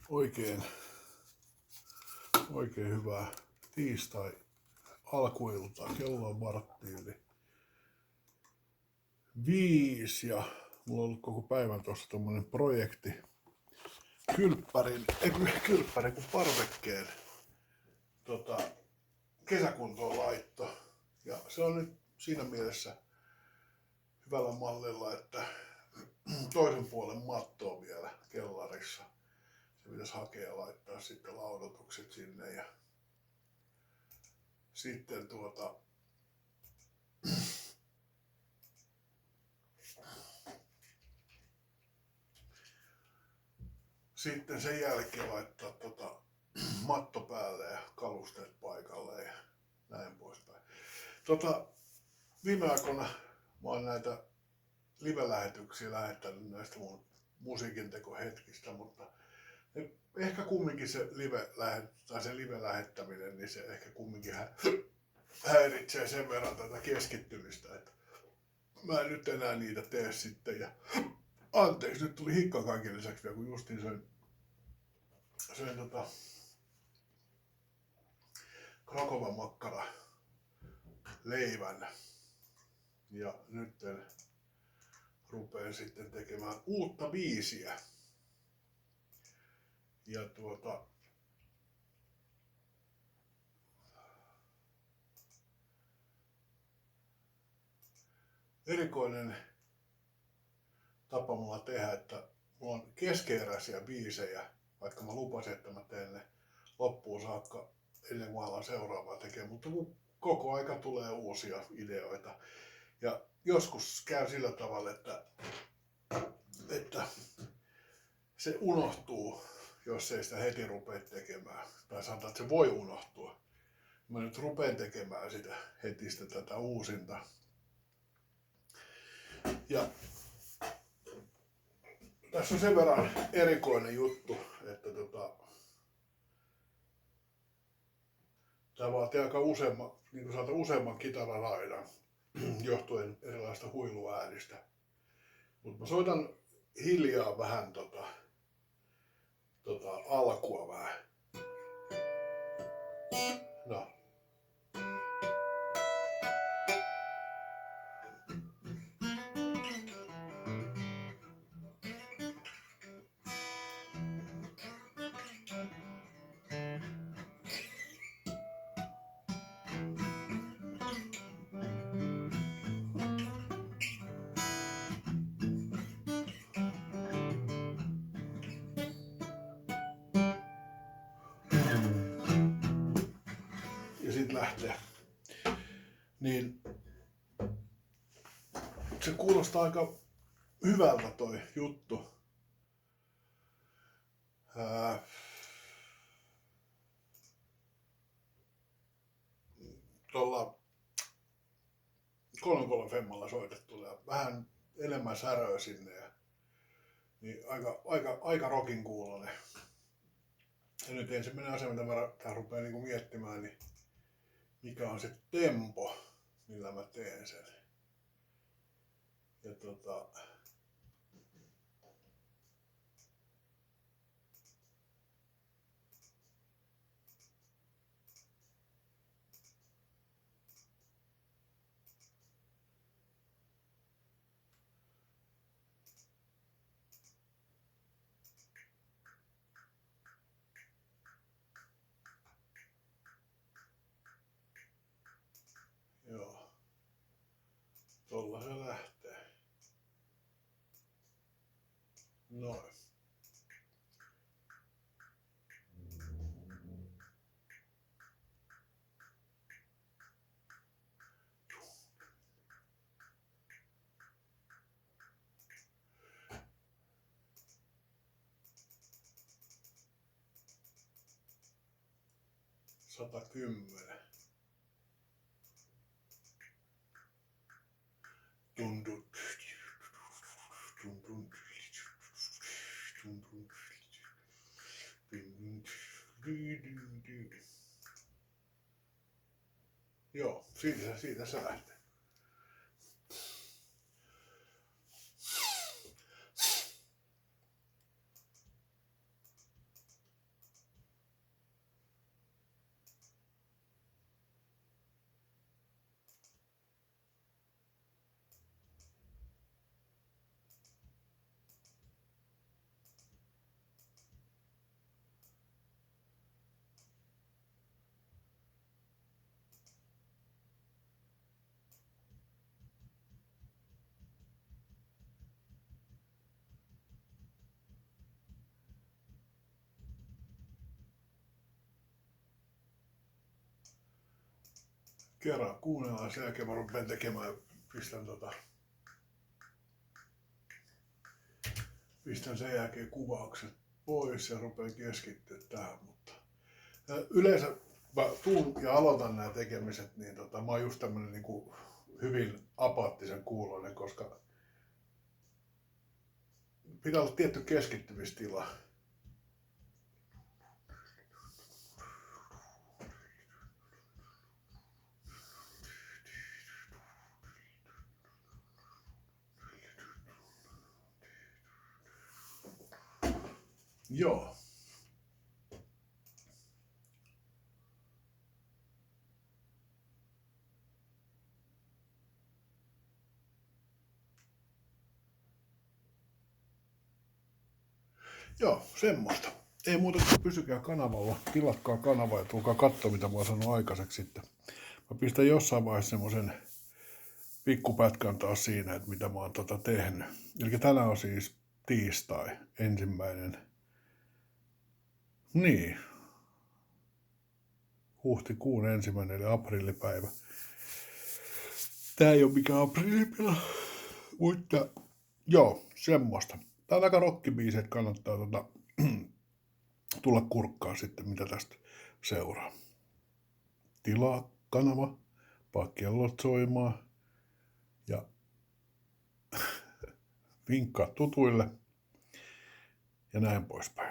Oikein hyvää tiistai alkuiltaa. Kello on vartti yli 5 ja mulla on ollut koko päivän tuossa tommonen projekti kylppärin kuin parvekkeen kesäkuntoon laitto. Ja se on nyt siinä mielessä hyvällä mallilla, että toisen puolen matto on vielä kellarissa. Se pitäisi hakea ja laittaa sitten laudotukset sinne ja sitten sitten sen jälkeen laittaa matto päälle ja kalusteet paikalle ja näin poispäin. Viime aikoina mä oon näitä live-lähetyksiä lähettänyt näistä mun musiikintekohetkistä, mutta ehkä kumminkin se live-lähettäminen, niin se ehkä kumminkin häiritsee sen verran tätä keskittymistä, että mä en nyt enää niitä tee sitten. Ja anteeksi, nyt tuli hikka kaiken lisäksi vielä, kun justiin söin Krakovan makkara leivän. Ja nyt rupean sitten tekemään uutta biisiä. Ja erikoinen tapa mulla tehdä, että mulla on keskeeräisiä biisejä, vaikka mä lupasin, että mä teen ne loppuun saakka ennen kuin alan seuraavaa tekemään, mutta koko aika tulee uusia ideoita. Ja joskus käy sillä tavalla, että se unohtuu, jos ei sitä heti rupea tekemään. Tai sanotaan, että se voi unohtua. Mä nyt rupean tekemään sitä heti tätä uusinta. Ja tässä on sen verran erikoinen juttu, että tämä vaatii aika useamman kitararaidan johtuen erilaista huiluäänistä. Mutta mä soitan hiljaa vähän alkua vähän. No. Ja sit lähtee. Niin se kuulostaa aika hyvältä toi juttu. Tuolla 3/3 femmalla soitettu ja vähän enemmän säröä sinne. Niin aika rockin kuulonen. Ja nyt ensimmäinen asia, mitä mä rupean niinku miettimään, niin mikä on se tempo, millä mä teen sen. Ja joo, tolla se lähtee. Noin. Satakymmenen. Joo, siitä se lähtee. kerran kuunnellaan, sen jälkeen mä rupean tekemään, pistän sen jälkeen kuvaukset pois ja rupean keskittyä tähän, mutta yleensä mä tuun ja aloitan nämä tekemiset, niin mä oon just tämmönen niinku hyvin apaattisen kuuloinen, koska pitää olla tietty keskittymistila. Joo. Joo, semmoista. Ei muuta kuin pysykää kanavalla, tilatkaa kanava ja tulkaa katsoa, mitä mä oon sanonut aikaiseksi sitten. Mä pistän jossain vaiheessa semmosen pikkupätkän taas siinä, että mitä mä oon tehnyt. Eli tänään on siis tiistai, 1. Niin. Huhtikuun 1. eli aprillipäivä. Tää ei oo mikään aprillipäivä, mutta joo, semmoista. Tää on aika rockibiisi, että kannattaa tulla kurkkaa sitten, mitä tästä seuraa. Tilaa kanava, paa kellot soimaan ja vinkkaa tutuille ja näin poispäin.